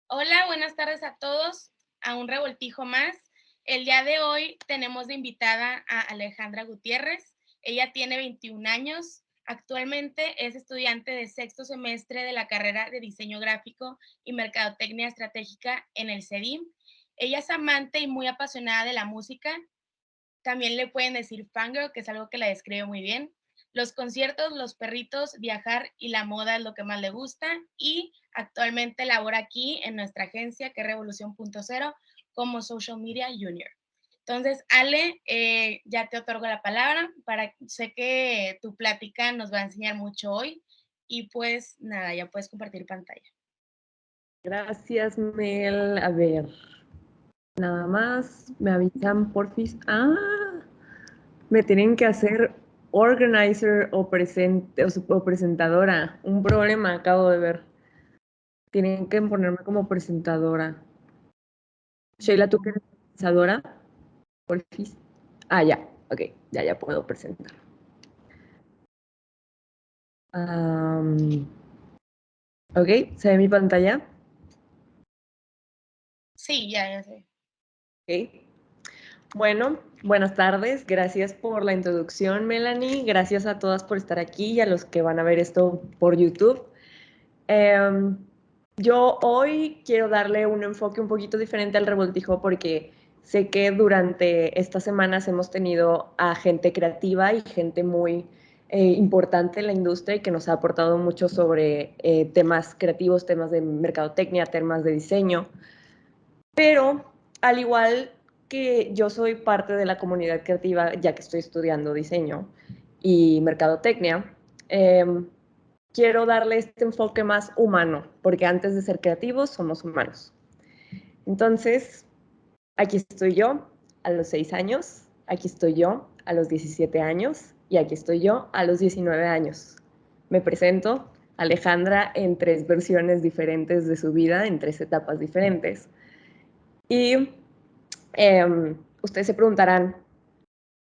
Hola, buenas tardes a todos, a un revoltijo más. El día de hoy tenemos de invitada a Alejandra Gutiérrez. Ella tiene 21 años. Actualmente es estudiante de sexto semestre de la carrera de diseño gráfico y mercadotecnia estratégica en el CEDIM. Ella es amante y muy apasionada de la música. También le pueden decir fangirl, que es algo que la describe muy bien. Los conciertos, los perritos, viajar y la moda es lo que más le gusta y actualmente labora aquí en nuestra agencia, que es Revolución.0, como Social Media Junior. Entonces, Ale, ya te otorgo la palabra sé que tu plática nos va a enseñar mucho hoy y pues nada, ya puedes compartir pantalla. Gracias, Mel. A ver, nada más me avisan, porfis. Me tienen que hacer organizer o presentadora. Un problema, acabo de ver. Tienen que ponerme como presentadora. Sheila, ¿tú qué eres presentadora? Porfis. Ya. Ok, ya puedo presentar. Ok, ¿se ve mi pantalla? Sí, ya sé. Ok. Bueno, buenas tardes. Gracias por la introducción, Melanie. Gracias a todas por estar aquí y a los que van a ver esto por YouTube. Yo hoy quiero darle un enfoque un poquito diferente al revoltijo porque sé que durante estas semanas hemos tenido a gente creativa y gente muy importante en la industria y que nos ha aportado mucho sobre temas creativos, temas de mercadotecnia, temas de diseño. Pero al igual que yo soy parte de la comunidad creativa, ya que estoy estudiando diseño y mercadotecnia, quiero darle este enfoque más humano, porque antes de ser creativos somos humanos. Entonces, aquí estoy yo a los 6 años, aquí estoy yo a los 17 años y aquí estoy yo a los 19 años. Me presento, Alejandra, en 3 versiones diferentes de su vida, en 3 etapas diferentes. Y ustedes se preguntarán,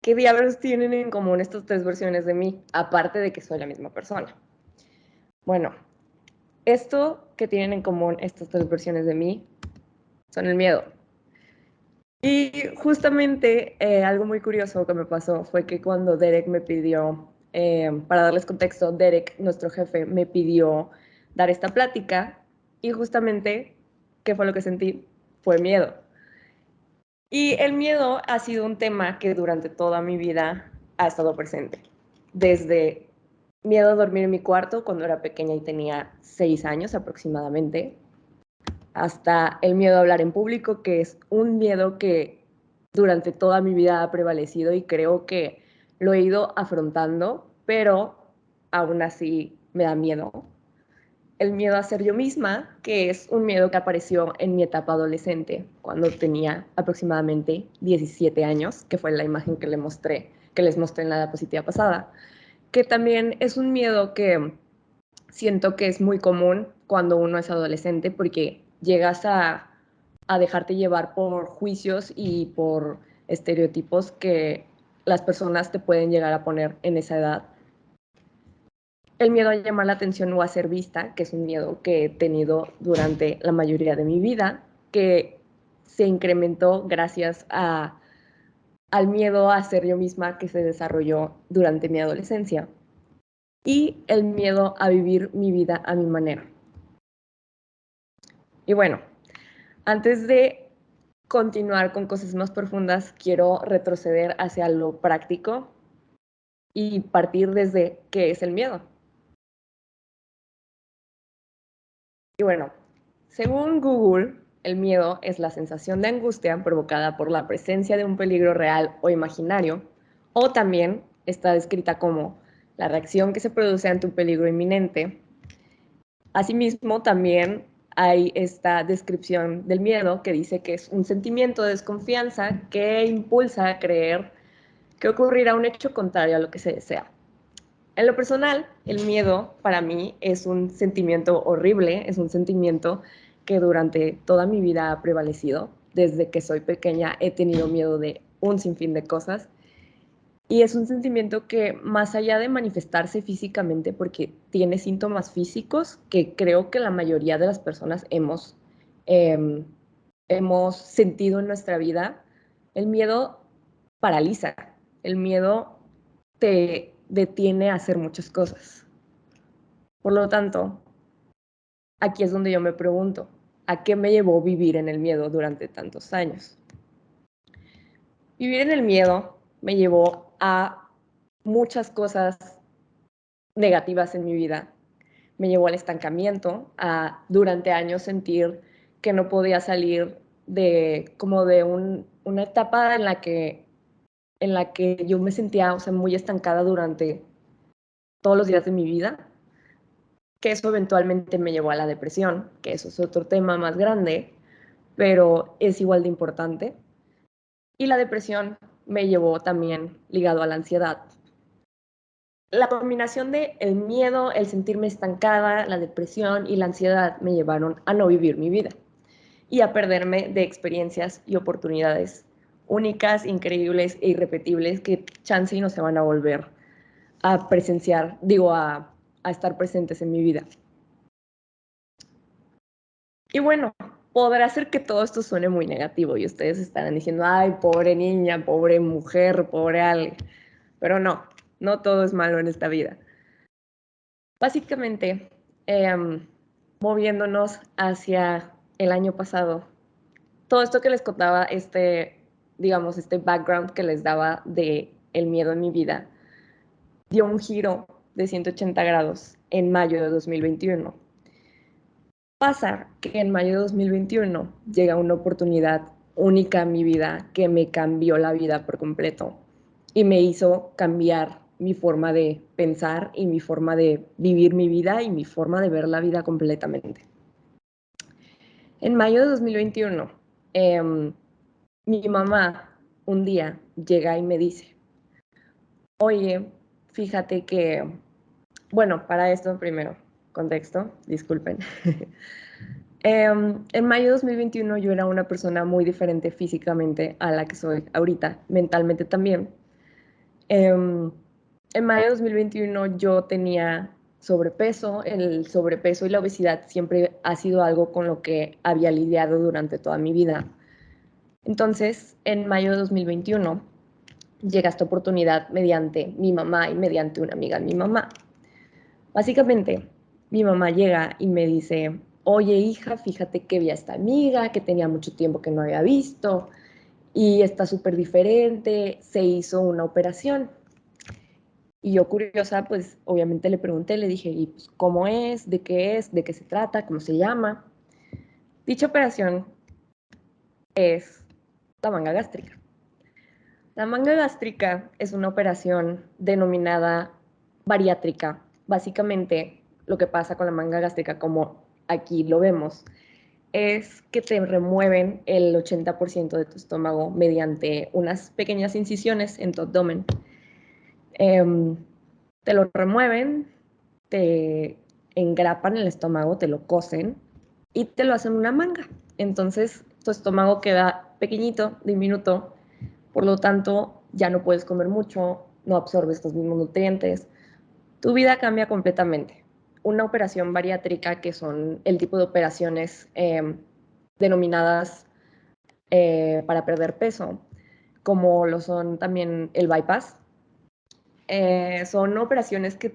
¿qué diablos tienen en común estas 3 versiones de mí? Aparte de que soy la misma persona. Bueno, esto que tienen en común estas 3 versiones de mí son el miedo. Y justamente algo muy curioso que me pasó fue que cuando Derek me pidió, para darles contexto, Derek, nuestro jefe, me pidió dar esta plática y justamente, ¿qué fue lo que sentí? Fue miedo. Y el miedo ha sido un tema que durante toda mi vida ha estado presente. Desde miedo a dormir en mi cuarto cuando era pequeña y tenía 6 años aproximadamente, hasta el miedo a hablar en público, que es un miedo que durante toda mi vida ha prevalecido y creo que lo he ido afrontando, pero aún así me da miedo. El miedo a ser yo misma, que es un miedo que apareció en mi etapa adolescente, cuando tenía aproximadamente 17 años, que fue la imagen que les mostré en la diapositiva pasada, que también es un miedo que siento que es muy común cuando uno es adolescente, porque llegas a dejarte llevar por juicios y por estereotipos que las personas te pueden llegar a poner en esa edad. El miedo a llamar la atención o a ser vista, que es un miedo que he tenido durante la mayoría de mi vida, que se incrementó gracias al miedo a ser yo misma que se desarrolló durante mi adolescencia. Y el miedo a vivir mi vida a mi manera. Y bueno, antes de continuar con cosas más profundas, quiero retroceder hacia lo práctico y partir desde qué es el miedo. Y bueno, según Google, el miedo es la sensación de angustia provocada por la presencia de un peligro real o imaginario, o también está descrita como la reacción que se produce ante un peligro inminente. Asimismo, también hay esta descripción del miedo que dice que es un sentimiento de desconfianza que impulsa a creer que ocurrirá un hecho contrario a lo que se desea. En lo personal, el miedo para mí es un sentimiento horrible, es un sentimiento que durante toda mi vida ha prevalecido. Desde que soy pequeña he tenido miedo de un sinfín de cosas y es un sentimiento que más allá de manifestarse físicamente, porque tiene síntomas físicos que creo que la mayoría de las personas hemos hemos sentido en nuestra vida, el miedo paraliza, el miedo te detiene a hacer muchas cosas. Por lo tanto, aquí es donde yo me pregunto, ¿a qué me llevó vivir en el miedo durante tantos años? Vivir en el miedo me llevó a muchas cosas negativas en mi vida. Me llevó al estancamiento, a durante años sentir que no podía salir de como de una etapa en la que yo me sentía, o sea, muy estancada durante todos los días de mi vida, que eso eventualmente me llevó a la depresión, que eso es otro tema más grande, pero es igual de importante. Y la depresión me llevó también ligado a la ansiedad. La combinación de el miedo, el sentirme estancada, la depresión y la ansiedad me llevaron a no vivir mi vida y a perderme de experiencias y oportunidades únicas, increíbles e irrepetibles que chance y no se van a volver a presenciar, a estar presentes en mi vida. Y bueno, podrá ser que todo esto suene muy negativo y ustedes estarán diciendo, ay, pobre niña, pobre mujer, pobre Ale. Pero no, no todo es malo en esta vida. Básicamente, moviéndonos hacia el año pasado, todo esto que les contaba, digamos, este background que les daba de el miedo en mi vida, dio un giro de 180 grados en mayo de 2021. Pasa que en mayo de 2021 llega una oportunidad única en mi vida que me cambió la vida por completo y me hizo cambiar mi forma de pensar y mi forma de vivir mi vida y mi forma de ver la vida completamente. En mayo de 2021, mi mamá un día llega y me dice, oye, fíjate que, bueno, para esto primero, contexto, disculpen. En mayo de 2021 yo era una persona muy diferente físicamente a la que soy ahorita, mentalmente también. En mayo de 2021 yo tenía sobrepeso, el sobrepeso y la obesidad siempre ha sido algo con lo que había lidiado durante toda mi vida. Entonces, en mayo de 2021 llega esta oportunidad mediante mi mamá y mediante una amiga de mi mamá. Básicamente, mi mamá llega y me dice, oye hija, fíjate que vi a esta amiga que tenía mucho tiempo que no había visto y está súper diferente, se hizo una operación. Y yo curiosa, pues obviamente le pregunté, le dije, ¿y pues, cómo es? ¿De qué se trata? ¿Cómo se llama? Dicha operación es la manga gástrica. La manga gástrica es una operación denominada bariátrica. Básicamente, lo que pasa con la manga gástrica, como aquí lo vemos, es que te remueven el 80% de tu estómago mediante unas pequeñas incisiones en tu abdomen. Te lo remueven, te engrapan el estómago, te lo cosen y te lo hacen una manga. Entonces, tu estómago queda pequeñito, diminuto, por lo tanto, ya no puedes comer mucho, no absorbes los mismos nutrientes. Tu vida cambia completamente. Una operación bariátrica, que son el tipo de operaciones denominadas para perder peso, como lo son también el bypass, son operaciones que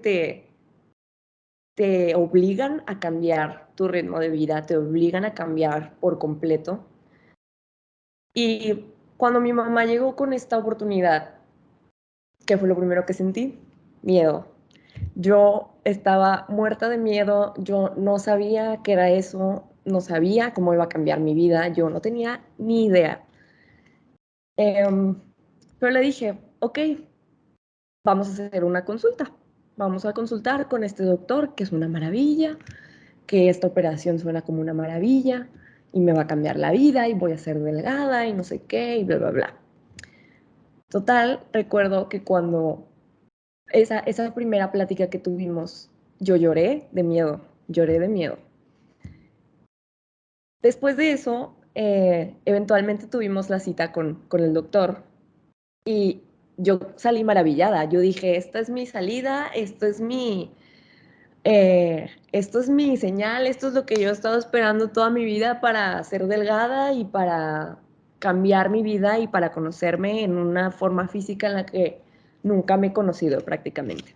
te obligan a cambiar tu ritmo de vida, te obligan a cambiar por completo. Y cuando mi mamá llegó con esta oportunidad, ¿qué fue lo primero que sentí? Miedo. Yo estaba muerta de miedo, yo no sabía qué era eso, no sabía cómo iba a cambiar mi vida, yo no tenía ni idea. Pero le dije, ok, vamos a hacer una consulta. Vamos a consultar con este doctor, que es una maravilla, que esta operación suena como una maravilla y me va a cambiar la vida y voy a ser delgada y no sé qué y bla, bla, bla. Total, recuerdo que cuando esa primera plática que tuvimos, yo lloré de miedo, lloré de miedo. Después de eso, eventualmente tuvimos la cita con el doctor y yo salí maravillada. Yo dije, esta es mi salida, esto es esto es mi señal, esto es lo que yo he estado esperando toda mi vida para ser delgada y para cambiar mi vida y para conocerme en una forma física en la que nunca me he conocido prácticamente.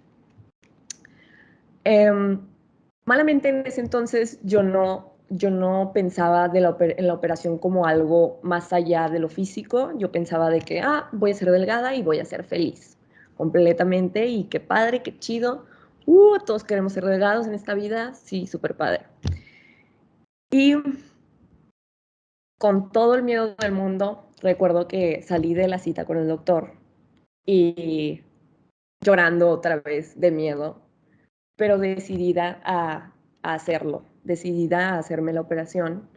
Malamente en ese entonces yo no pensaba en la operación como algo más allá de lo físico. Yo pensaba de que, voy a ser delgada y voy a ser feliz completamente y qué padre, qué chido. Todos queremos ser delgados en esta vida, sí, súper padre. Y con todo el miedo del mundo, recuerdo que salí de la cita con el doctor y llorando otra vez de miedo, pero decidida a hacerlo, decidida a hacerme la operación.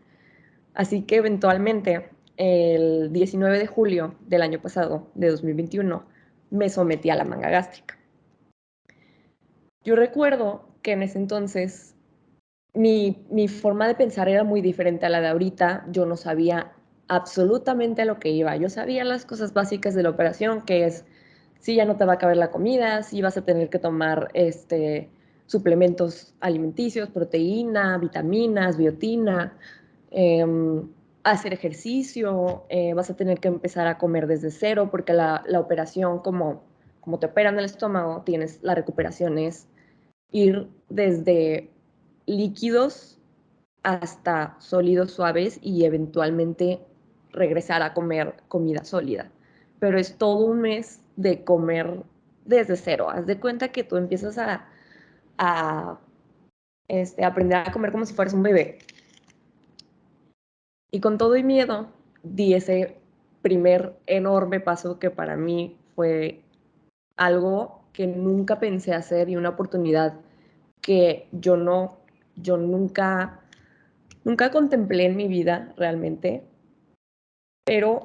Así que eventualmente, el 19 de julio del año pasado, de 2021, me sometí a la manga gástrica. Yo recuerdo que en ese entonces mi forma de pensar era muy diferente a la de ahorita. Yo no sabía absolutamente a lo que iba. Yo sabía las cosas básicas de la operación, que es si ya no te va a caber la comida, si vas a tener que tomar suplementos alimenticios, proteína, vitaminas, biotina, eh, hacer ejercicio, vas a tener que empezar a comer desde cero, porque la operación, como te operan el estómago, tienes la recuperación es ir desde líquidos hasta sólidos suaves y eventualmente regresar a comer comida sólida. Pero es todo un mes de comer desde cero. Haz de cuenta que tú empiezas a aprender a comer como si fueras un bebé. Y con todo y miedo, di ese primer enorme paso que para mí fue algo que nunca pensé hacer y una oportunidad que yo nunca contemplé en mi vida realmente, pero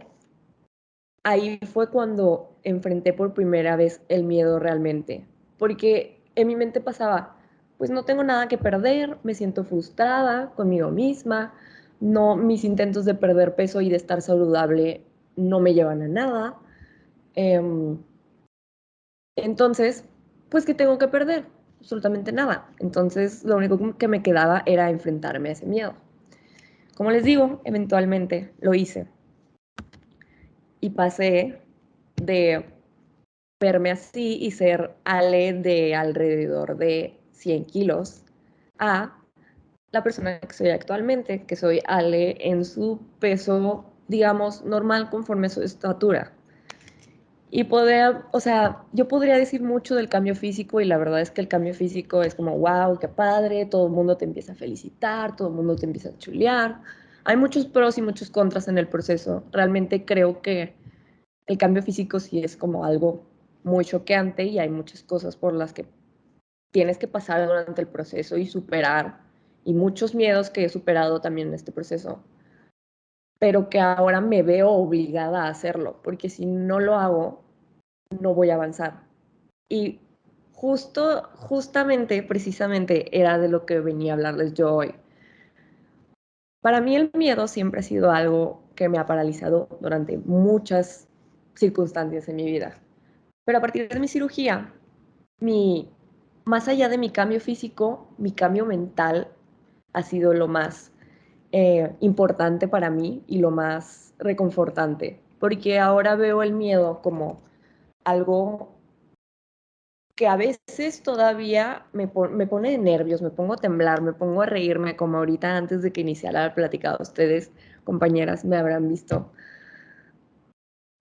ahí fue cuando enfrenté por primera vez el miedo realmente, porque en mi mente pasaba, pues no tengo nada que perder, me siento frustrada conmigo misma, no, mis intentos de perder peso y de estar saludable no me llevan a nada. Eh, entonces, pues, ¿qué tengo que perder? Absolutamente nada. Entonces, lo único que me quedaba era enfrentarme a ese miedo. Como les digo, eventualmente lo hice y pasé de verme así y ser Ale de alrededor de 100 kilos a la persona que soy actualmente, que soy Ale en su peso, digamos, normal conforme a su estatura. Y poder, o sea, yo podría decir mucho del cambio físico y la verdad es que el cambio físico es como, wow, qué padre, todo el mundo te empieza a felicitar, todo el mundo te empieza a chulear. Hay muchos pros y muchos contras en el proceso. Realmente creo que el cambio físico sí es como algo muy choqueante y hay muchas cosas por las que tienes que pasar durante el proceso y superar, y muchos miedos que he superado también en este proceso, pero que ahora me veo obligada a hacerlo, porque si no lo hago, no voy a avanzar. Y justamente, precisamente, era de lo que venía a hablarles yo hoy. Para mí el miedo siempre ha sido algo que me ha paralizado durante muchas circunstancias en mi vida. Pero a partir de mi cirugía, mi, más allá de mi cambio físico, mi cambio mental ha sido lo más importante para mí y lo más reconfortante, porque ahora veo el miedo como algo que a veces todavía me pone de nervios, me pongo a temblar, me pongo a reírme, como ahorita antes de que iniciara la plática. Ustedes, compañeras, me habrán visto.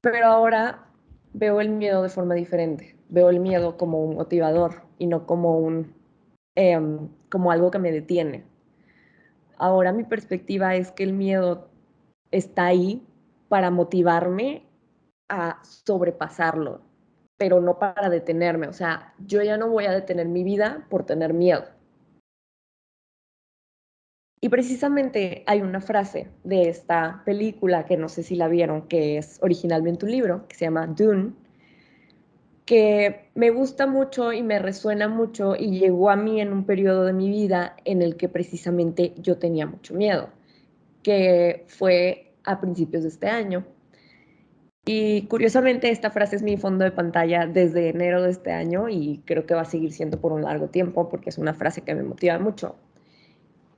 Pero ahora veo el miedo de forma diferente. Veo el miedo como un motivador y no como como algo que me detiene. Ahora mi perspectiva es que el miedo está ahí para motivarme a sobrepasarlo, pero no para detenerme. O sea, yo ya no voy a detener mi vida por tener miedo. Y precisamente hay una frase de esta película que no sé si la vieron, que es originalmente un libro, que se llama Dune, que me gusta mucho y me resuena mucho y llegó a mí en un periodo de mi vida en el que precisamente yo tenía mucho miedo, que fue a principios de este año. Y curiosamente esta frase es mi fondo de pantalla desde enero de este año y creo que va a seguir siendo por un largo tiempo porque es una frase que me motiva mucho.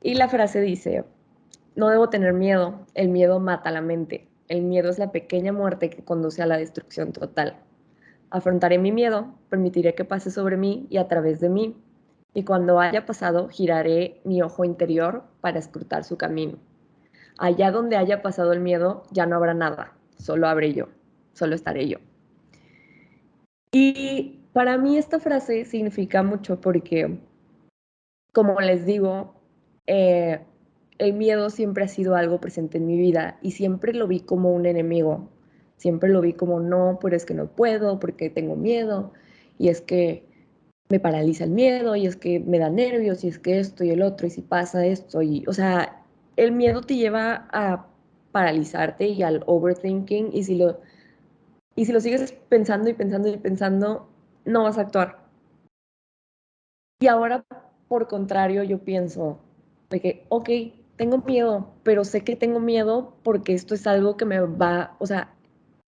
Y la frase dice, no debo tener miedo, el miedo mata la mente, el miedo es la pequeña muerte que conduce a la destrucción total. Afrontaré mi miedo, permitiré que pase sobre mí y a través de mí, y cuando haya pasado giraré mi ojo interior para escrutar su camino. Allá donde haya pasado el miedo ya no habrá nada, solo habré yo, solo estaré yo. Y para mí esta frase significa mucho porque, como les digo, eh, el miedo siempre ha sido algo presente en mi vida y siempre lo vi como un enemigo. Siempre lo vi como no, pero es que no puedo, porque tengo miedo y es que me paraliza el miedo y es que me da nervios y es que esto y el otro y si pasa esto y, o sea, el miedo te lleva a paralizarte y al overthinking y si lo sigues pensando y pensando y pensando, no vas a actuar. Y ahora, por contrario, yo pienso de que, ok, tengo miedo, pero sé que tengo miedo porque esto es algo que me va, o sea,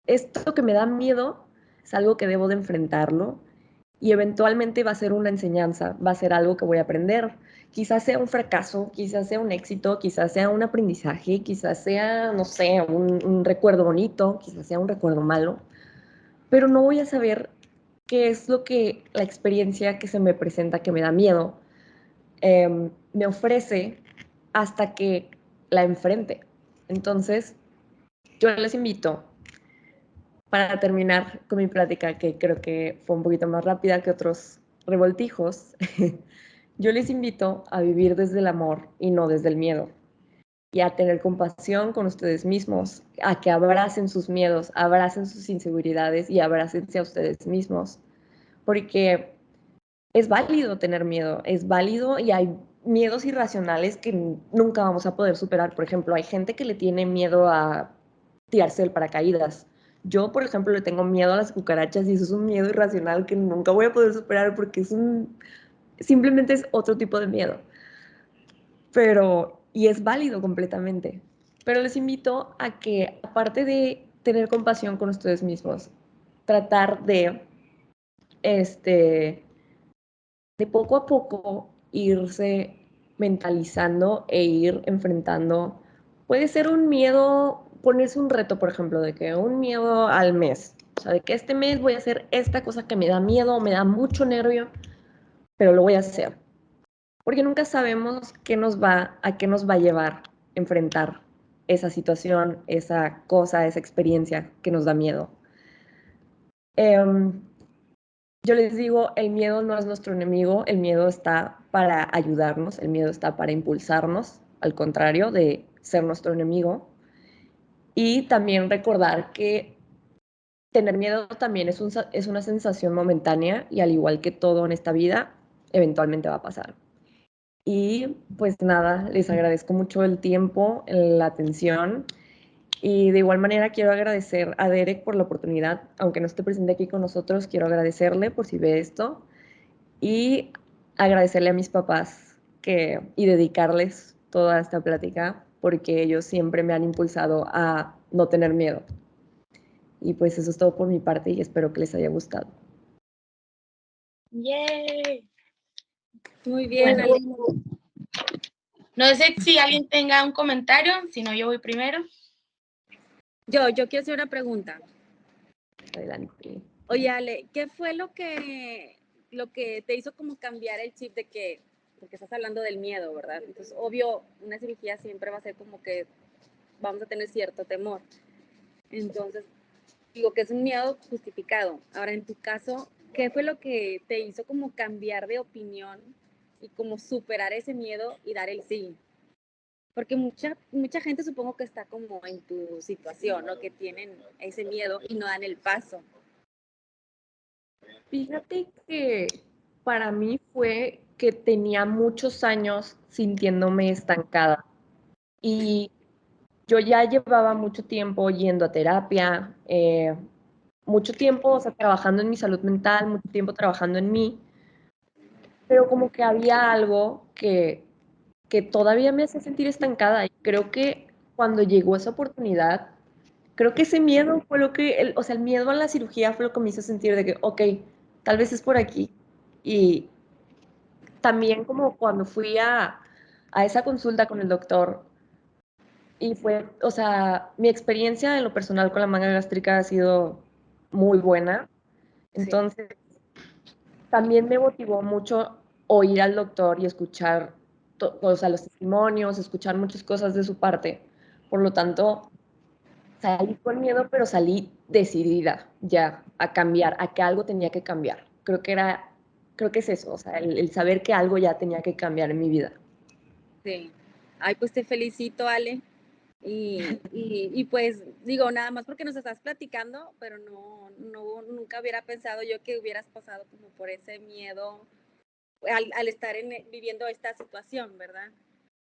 esto que me da miedo es algo que debo de enfrentarlo y eventualmente va a ser una enseñanza, va a ser algo que voy a aprender. Quizás sea un fracaso, quizás sea un éxito, quizás sea un aprendizaje, quizás sea, no sé, un recuerdo bonito, quizás sea un recuerdo malo, pero no voy a saber qué es lo que la experiencia que se me presenta, que me da miedo, me ofrece hasta que la enfrente. Entonces, yo les invito, para terminar con mi plática, que creo que fue un poquito más rápida que otros revoltijos, yo les invito a vivir desde el amor y no desde el miedo. Y a tener compasión con ustedes mismos, a que abracen sus miedos, abracen sus inseguridades y abrácense a ustedes mismos. Porque es válido tener miedo, es válido y hay miedos irracionales que nunca vamos a poder superar. Por ejemplo, hay gente que le tiene miedo a tirarse del paracaídas. Yo, por ejemplo, le tengo miedo a las cucarachas y eso es un miedo irracional que nunca voy a poder superar porque simplemente es otro tipo de miedo. Y es válido completamente. Pero les invito a que, aparte de tener compasión con ustedes mismos, tratar este, de poco a poco irse mentalizando e ir enfrentando. Puede ser un miedo, ponerse un reto, por ejemplo, de que un miedo al mes. O sea, de que este mes voy a hacer esta cosa que me da miedo, me da mucho nervio, pero lo voy a hacer. Porque nunca sabemos a qué nos va a llevar enfrentar esa situación, esa cosa, esa experiencia que nos da miedo. Eh, Yo les digo, el miedo no es nuestro enemigo, el miedo está para ayudarnos, el miedo está para impulsarnos, al contrario de ser nuestro enemigo. Y también recordar que tener miedo también es una sensación momentánea y al igual que todo en esta vida, eventualmente va a pasar. Y pues nada, les agradezco mucho el tiempo, la atención y de igual manera quiero agradecer a Derek por la oportunidad, aunque no esté presente aquí con nosotros, quiero agradecerle por si ve esto y agradecerle a mis papás y dedicarles toda esta plática porque ellos siempre me han impulsado a no tener miedo. Y pues eso es todo por mi parte y espero que les haya gustado. ¡Yay! Muy bien, bueno, no sé si alguien tenga un comentario, si no yo voy primero. Yo quiero hacer una pregunta. Adelante. Oye, Ale, ¿qué fue lo que te hizo como cambiar el chip de que, porque estás hablando del miedo, ¿verdad? Entonces, obvio, una cirugía siempre va a ser como que vamos a tener cierto temor. Entonces, digo que es un miedo justificado. Ahora, en tu caso, ¿qué fue lo que te hizo como cambiar de opinión y como superar ese miedo y dar el sí? Porque mucha gente supongo que está como en tu situación, ¿no? Que tienen ese miedo y no dan el paso. Fíjate que para mí fue que tenía muchos años sintiéndome estancada y yo ya llevaba mucho tiempo yendo a terapia, mucho tiempo, o sea, trabajando en mi salud mental, mucho tiempo trabajando en mí, pero como que había algo que todavía me hacía sentir estancada y creo que cuando llegó esa oportunidad, creo que ese miedo fue lo que, o sea, el miedo a la cirugía fue lo que me hizo sentir de que, ok, tal vez es por aquí. Y también como cuando fui a esa consulta con el doctor, y fue, o sea, mi experiencia en lo personal con la manga gástrica ha sido muy buena. Sí, Entonces, también me motivó mucho oír al doctor y escuchar o sea, los testimonios, escuchar muchas cosas de su parte. Por lo tanto, salí con miedo, pero salí decidida ya a cambiar, a que algo tenía que cambiar. Creo que es eso, o sea, el saber que algo ya tenía que cambiar en mi vida. sí. Ay, pues te felicito, Ale. Y pues digo, nada más porque nos estás platicando, pero nunca hubiera pensado yo que hubieras pasado como por ese miedo al estar viviendo esta situación, ¿verdad?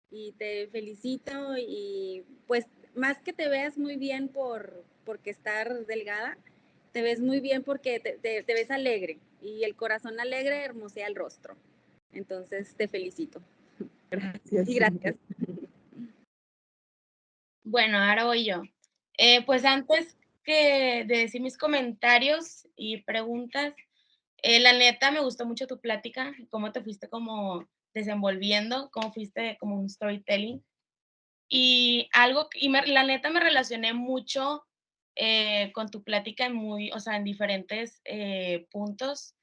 Y te felicito y pues más que te veas muy bien porque estar delgada, te ves muy bien porque te ves alegre y el corazón alegre hermosea el rostro. Entonces te felicito Gracias. y gracias. Bueno, ahora voy yo. Pues antes que de decir mis comentarios y preguntas, la neta me gustó mucho tu plática, cómo te fuiste como desenvolviendo, cómo fuiste como un storytelling. Y algo, la neta me relacioné mucho con tu plática en o sea, en diferentes puntos.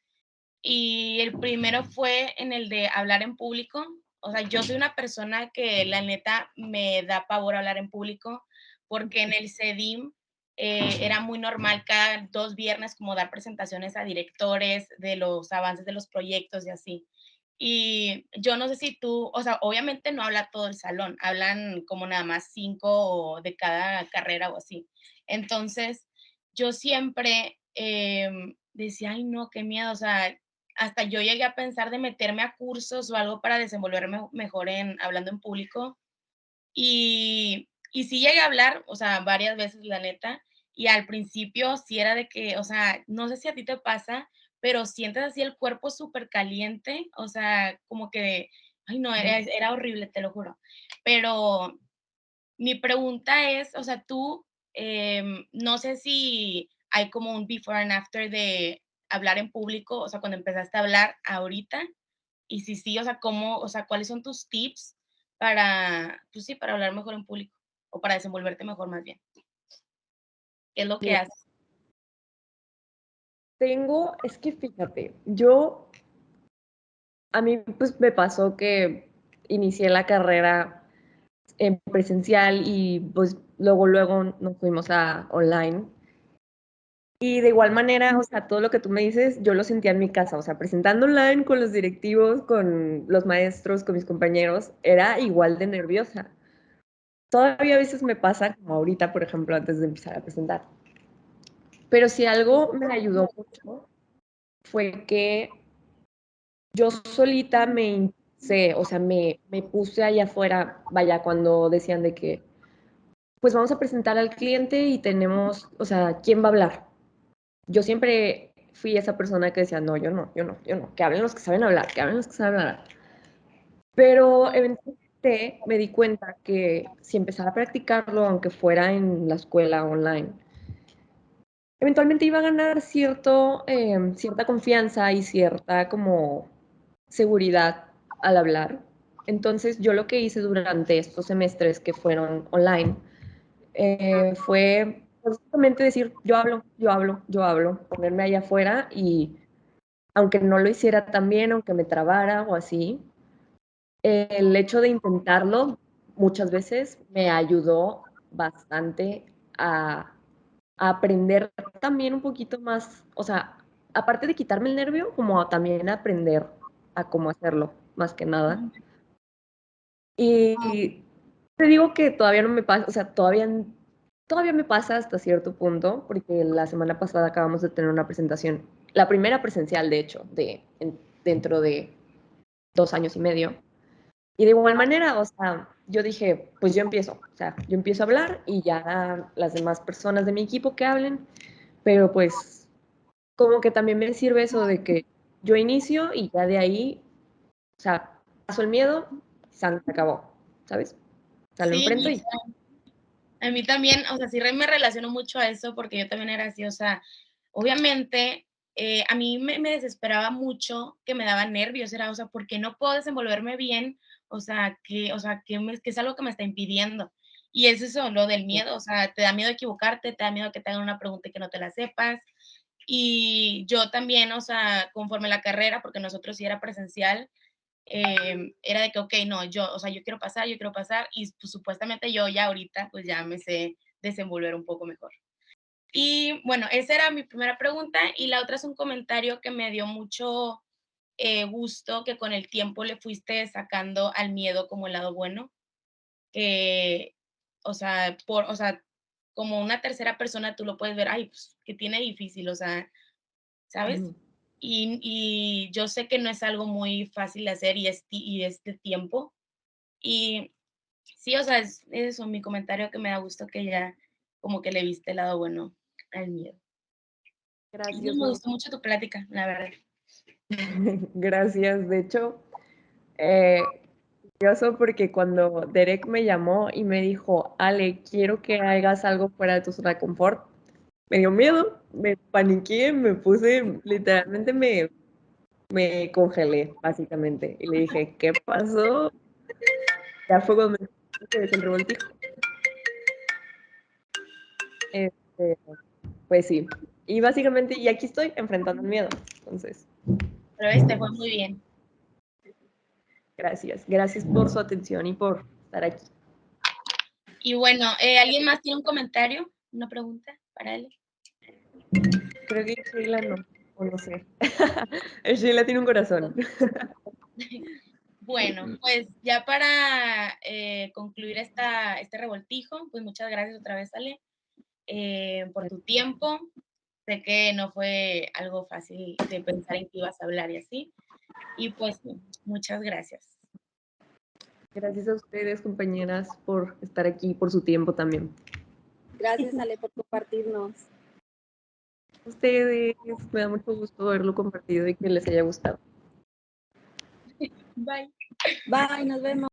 Y el primero fue en el de hablar en público. O sea, yo soy una persona que la neta me da pavor hablar en público, porque en el CEDIM era muy normal cada 2 viernes como dar presentaciones a directores de los avances de los proyectos y así. Y yo no sé si tú, o sea, obviamente no habla todo el salón, hablan como nada más 5 de cada carrera o así. Entonces, yo siempre decía, ay, no, qué miedo, o sea, hasta yo llegué a pensar de meterme a cursos o algo para desenvolverme mejor hablando en público. Y sí llegué a hablar, o sea, varias veces, la neta, y al principio sí era de que, o sea, no sé si a ti te pasa, pero sientes así el cuerpo súper caliente, o sea, como que, ay, no, era horrible, te lo juro. Pero mi pregunta es, o sea, tú, no sé si hay como un before and after de hablar en público, o sea, cuando empezaste a hablar ahorita, y si sí, o sea, cómo, o sea, ¿cuáles son tus tips para, pues sí, para hablar mejor en público o para desenvolverte mejor más bien? ¿Qué es lo que Mira, haces? es que fíjate, a mí pues me pasó que inicié la carrera en presencial y pues luego nos fuimos a online. Y de igual manera, o sea, todo lo que tú me dices, yo lo sentía en mi casa, o sea, presentando online con los directivos, con los maestros, con mis compañeros, era igual de nerviosa. Todavía a veces me pasa, como ahorita, por ejemplo, antes de empezar a presentar. Pero si algo me ayudó mucho fue que yo solita me impuse, o sea, me puse allá afuera, vaya, cuando decían de que, pues vamos a presentar al cliente y tenemos, o sea, ¿quién va a hablar? Yo siempre fui esa persona que decía, no, yo no, que hablen los que saben hablar, que hablen los que saben hablar. Pero eventualmente me di cuenta que si empezaba a practicarlo, aunque fuera en la escuela online, eventualmente iba a ganar cierta confianza y cierta como seguridad al hablar. Entonces yo lo que hice durante estos semestres que fueron online fue básicamente decir, yo hablo, ponerme allá afuera y aunque no lo hiciera tan bien, aunque me trabara o así, el hecho de intentarlo muchas veces me ayudó bastante a aprender también un poquito más, o sea, aparte de quitarme el nervio, como también aprender a cómo hacerlo, más que nada. Y te digo que todavía no me pasa, o sea, todavía me pasa hasta cierto punto, porque la semana pasada acabamos de tener una presentación, la primera presencial, de hecho, dentro de 2 años y medio. Y de igual manera, o sea, yo dije, pues yo empiezo a hablar y ya las demás personas de mi equipo que hablen, pero pues como que también me sirve eso de que yo inicio y ya de ahí, o sea, paso el miedo, se acabó, ¿sabes? O sea, lo Sí, enfrento y A mí también, o sea, sí me relaciono mucho a eso porque yo también era así, o sea, obviamente, a mí me desesperaba mucho que me daba nervios, era, o sea, ¿por qué no puedo desenvolverme bien? Que es algo que me está impidiendo. Y es eso, lo del miedo, o sea, te da miedo equivocarte, te da miedo que te hagan una pregunta y que no te la sepas. Y yo también, o sea, conforme la carrera, porque nosotros sí era presencial, era de que, ok, no, yo, o sea, yo quiero pasar, y pues, supuestamente yo ya ahorita, pues ya me sé desenvolver un poco mejor. Y bueno, esa era mi primera pregunta, y la otra es un comentario que me dio mucho gusto, que con el tiempo le fuiste sacando al miedo como el lado bueno, que, o sea, como una tercera persona tú lo puedes ver, ay, pues, que tiene difícil, o sea, ¿sabes? Ujú. Y yo sé que no es algo muy fácil de hacer y es de tiempo. Y sí, o sea, es eso, mi comentario que me da gusto que ya como que le viste el lado bueno al miedo. Y sí, Gracias, me Moni. gustó mucho tu plática, la verdad. Gracias. De hecho, eh, curioso porque cuando Derek me llamó y me dijo, Ale, quiero que hagas algo fuera de tu zona de confort, me dio miedo, me paniqué, me puse, literalmente me congelé, básicamente. Y le dije, ¿qué pasó? Ya fue cuando me dijo que es el revoltijo. Este, pues sí. Y básicamente, y aquí estoy enfrentando el miedo. Entonces, Pero este fue muy bien. gracias. Gracias por su atención y por estar aquí. Y bueno, ¿alguien más tiene un comentario? ¿Una pregunta para él? Creo que Sheila no, o no sé. Sheila tiene un corazón. Bueno, pues ya para concluir este revoltijo, pues muchas gracias otra vez, Ale, por tu tiempo. Sé que no fue algo fácil de pensar en que ibas a hablar y así. Y pues sí, muchas gracias. Gracias a ustedes, compañeras, por estar aquí, por su tiempo también. Gracias, Ale, por compartirnos. Ustedes, me da mucho gusto haberlo compartido y que les haya gustado. Bye. Bye, nos vemos.